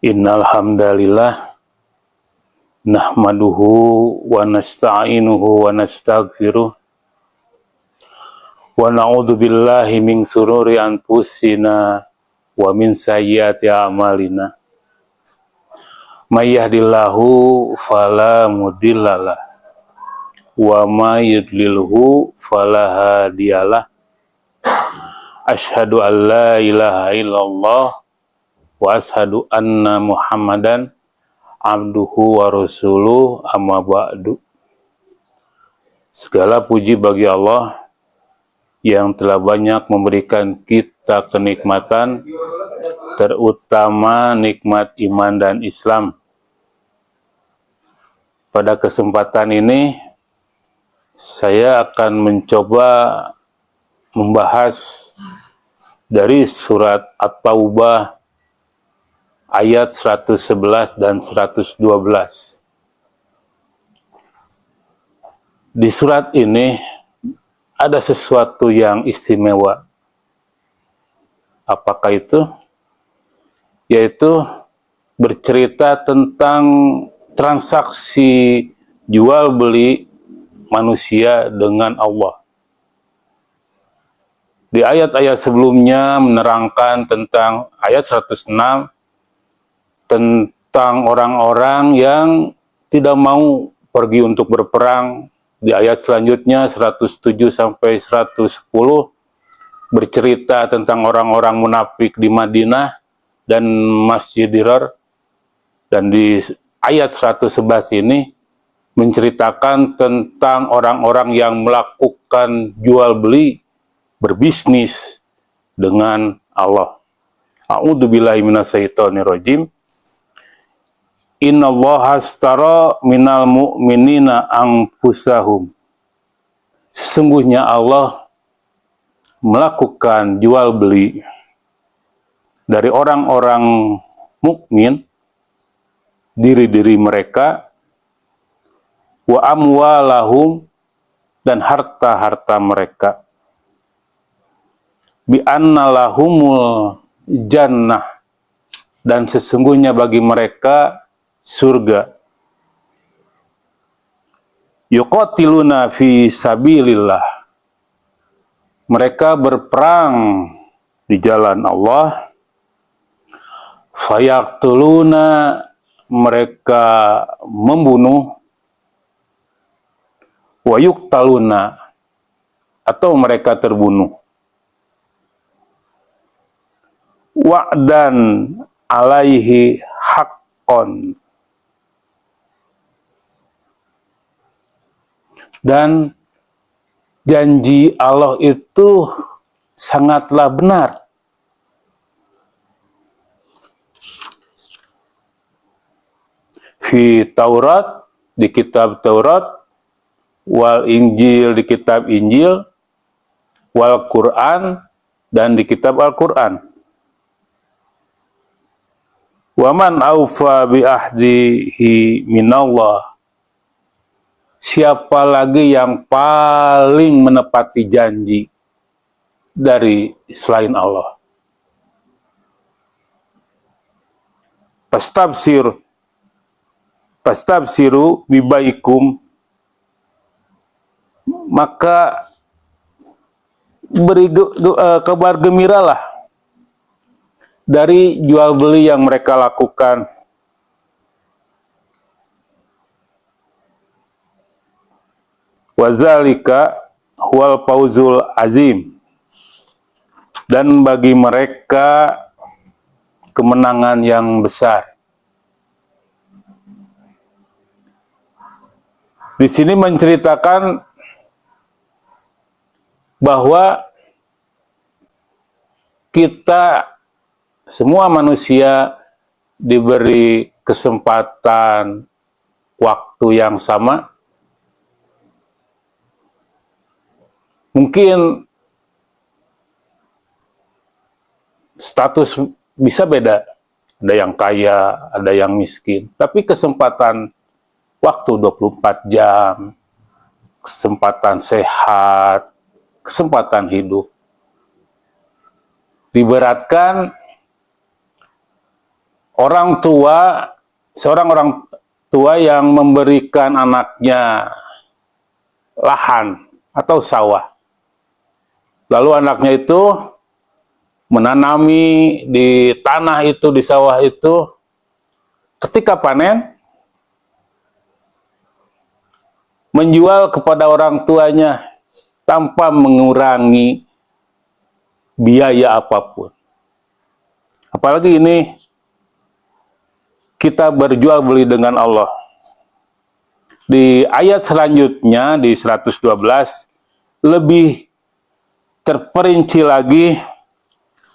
Innal hamdalillah nahmaduhu wa nasta'inuhu wa nastaghfiruh wa na'udzu billahi min sururi anfusina wa min sayyiati a'malina. May yahdihillahu fala mudhillalah wa may yudlilhu fala hadiyalah. Asyhadu an la ilaha illallah wa asyhadu anna Muhammadan abduhu wa rasuluh, amma ba'du. Segala puji bagi Allah yang telah banyak memberikan kita kenikmatan, terutama nikmat iman dan Islam. Pada kesempatan ini saya akan mencoba membahas dari surat At-Taubah ayat 111 dan 112. Di surat ini ada sesuatu yang istimewa. Apakah itu? Yaitu bercerita tentang transaksi jual beli manusia dengan Allah. Di ayat-ayat sebelumnya menerangkan tentang ayat 106 tentang orang-orang yang tidak mau pergi untuk berperang. Di ayat selanjutnya 107 sampai 110 bercerita tentang orang-orang munafik di Madinah dan Masjidil Dirar. Dan di ayat 111 ini menceritakan tentang orang-orang yang melakukan jual beli, berbisnis dengan Allah. A'udzubillahi minasyaitonirrajim. Innallaha astara minal mu'minina anfusahum. Sesungguhnya Allah melakukan jual beli dari orang-orang mukmin, diri-diri mereka, wa amwalahum, dan harta-harta mereka, bi anna lahumul jannah, dan sesungguhnya bagi mereka surga. Yuqatiluna fi sabilillah. Mereka berperang di jalan Allah. Fayaqtuluna, mereka membunuh. Wa yuqtaluna, atau mereka terbunuh. Wa'dan alaihi haqqon, dan janji Allah itu sangatlah benar. Fi Taurat, di kitab Taurat, wal Injil, di kitab Injil, wal Quran, dan di kitab Al-Quran. Waman aufa bi ahdihi minallah. Siapa lagi yang paling menepati janji dari selain Allah? Pastabsiru bibaikum, maka beri kabar gembiralah dari jual beli yang mereka lakukan. Wazalika huwal fauzul azim, dan bagi mereka kemenangan yang besar. Di sini menceritakan bahwa kita semua manusia diberi kesempatan waktu yang sama. Mungkin status bisa beda, ada yang kaya, ada yang miskin, tapi kesempatan waktu 24 jam, kesempatan sehat, kesempatan hidup diberatkan orang tua, seorang orang tua yang memberikan anaknya lahan atau sawah. Lalu anaknya itu menanami di tanah itu, di sawah itu. Ketika panen, menjual kepada orang tuanya tanpa mengurangi biaya apapun. Apalagi ini kita berjual beli dengan Allah. Di ayat selanjutnya, di 112, lebih terperinci lagi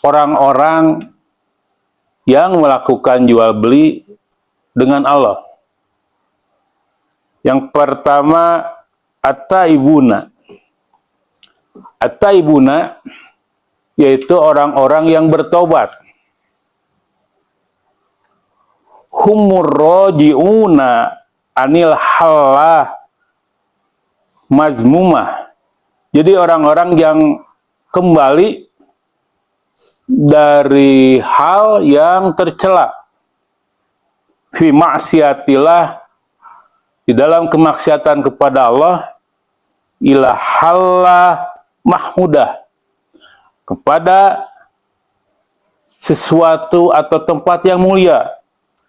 orang-orang yang melakukan jual beli dengan Allah. Yang pertama, at-taibuna. At-taibuna yaitu orang-orang yang bertobat. Humur roji'una anil halah mazmumah. Jadi orang-orang yang kembali dari hal yang tercela. Fi maksiatillah, di dalam kemaksiatan kepada Allah, ila halah mahmudah, kepada sesuatu atau tempat yang mulia,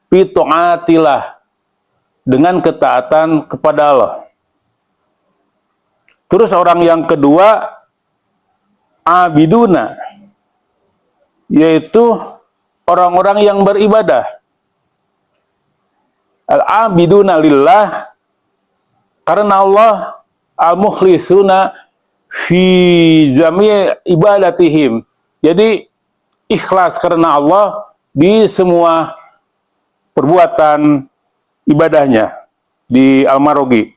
fi ta'atillah, dengan ketaatan kepada Allah. Terus orang yang kedua, abiduna, yaitu orang-orang yang beribadah. Al-abiduna lillah, karena Allah, al-mukhlisuna fi jami' ibadatihim. Jadi ikhlas karena Allah di semua perbuatan ibadahnya. Di Al-Marogi,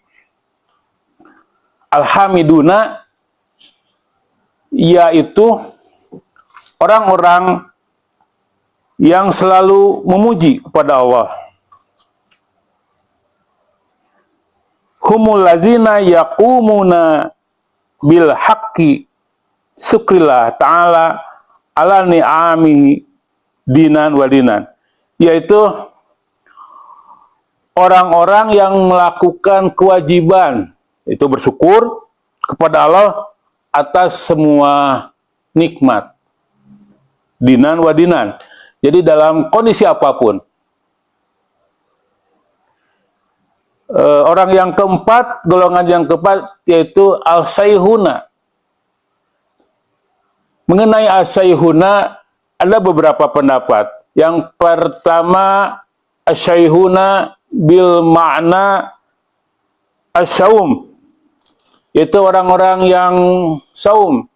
Al-hamiduna, yaitu orang-orang yang selalu memuji kepada Allah. Humul lazina yaqumuna bil haqqi syukrillah ta'ala ala ni'amihi dinan wa dinan, yaitu orang-orang yang melakukan kewajiban, itu bersyukur kepada Allah atas semua nikmat, dinan wa dinan. Jadi dalam kondisi apapun. Orang yang keempat, golongan yang keempat, yaitu al-sayhuna. Mengenai al-sayhuna ada beberapa pendapat. Yang pertama, al-sayhuna bil makna as-saum, yaitu orang-orang yang saum,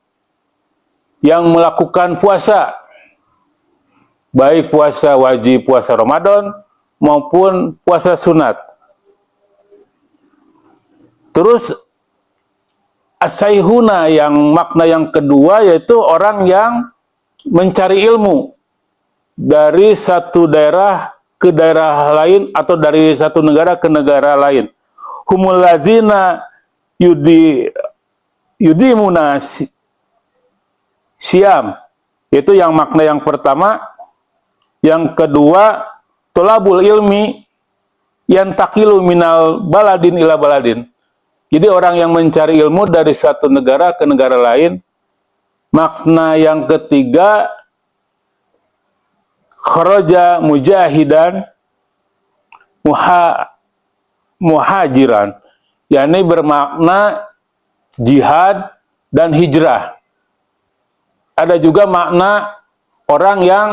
yang melakukan puasa, baik puasa wajib, puasa Ramadan, maupun puasa sunat. Terus as-sayhuna yang makna yang kedua, yaitu orang yang mencari ilmu dari satu daerah ke daerah lain atau dari satu negara ke negara lain. Humul lazina yudimuna siam, yaitu yang makna yang pertama. Yang kedua, tolabul ilmi yantakilu minal baladin ila baladin. Jadi orang yang mencari ilmu dari satu negara ke negara lain. Makna yang ketiga, kharaja mujahidan muhajiran, yakni bermakna jihad dan hijrah. Ada juga makna orang yang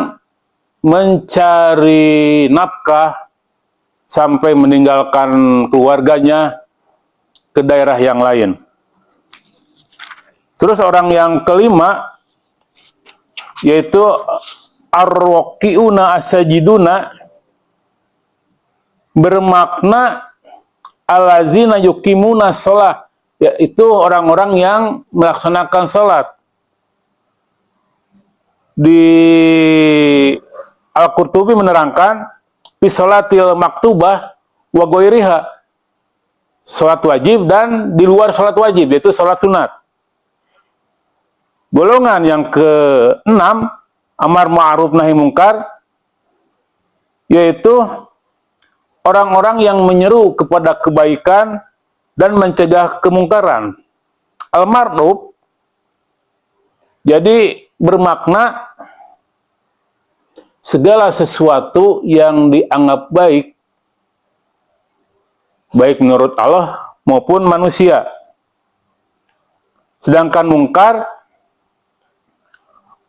mencari nafkah sampai meninggalkan keluarganya ke daerah yang lain. Terus orang yang kelima, yaitu ar-raqiuna as-sajiduna, bermakna alazina yuqimuna shalah, yaitu orang-orang yang melaksanakan salat. Di Al-Qurtubi menerangkan fi sholatil maktubah wa ghairiha, salat wajib dan di luar salat wajib, yaitu salat sunat. Golongan yang ke-6, amar ma'ruf nahi mungkar, yaitu orang-orang yang menyeru kepada kebaikan dan mencegah kemungkaran. Al-mardub jadi bermakna segala sesuatu yang dianggap baik, baik menurut Allah maupun manusia. Sedangkan mungkar,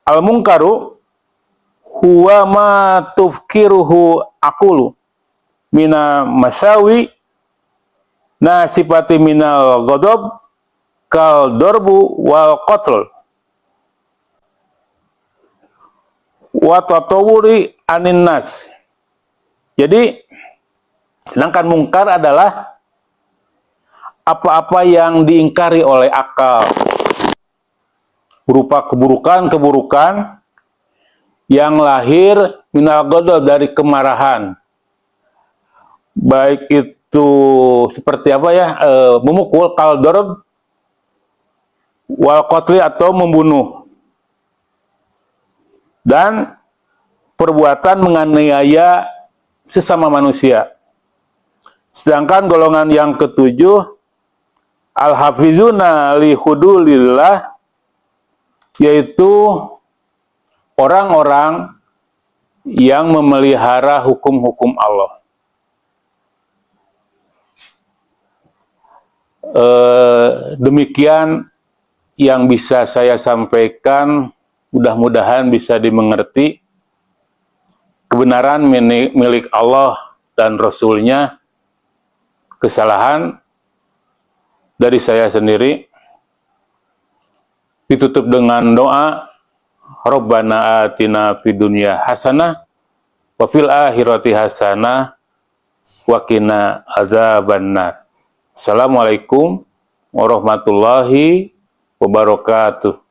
al-mungkaru huwa ma tufkiruhu aqulu mina masawi nasifati minal ghadab kal darbu wal qatl wa tatawuri anin nas. Jadi sedangkan mungkar adalah apa-apa yang diingkari oleh akal berupa keburukan-keburukan yang lahir minal ghadab dari kemarahan, baik itu seperti apa ya, memukul, kal darb wal qatli atau membunuh, dan perbuatan menganiaya sesama manusia. Sedangkan golongan yang ketujuh, al-hafizuna li hududillah, yaitu orang-orang yang memelihara hukum-hukum Allah. Demikian yang bisa saya sampaikan, mudah-mudahan bisa dimengerti. Kebenaran milik Allah dan Rasul-Nya, kesalahan dari saya sendiri. Ditutup dengan doa, Rabbana atina fid dunya hasanah wa fil akhirati hasanah wa qina azabannar. Assalamualaikum warahmatullahi wabarakatuh.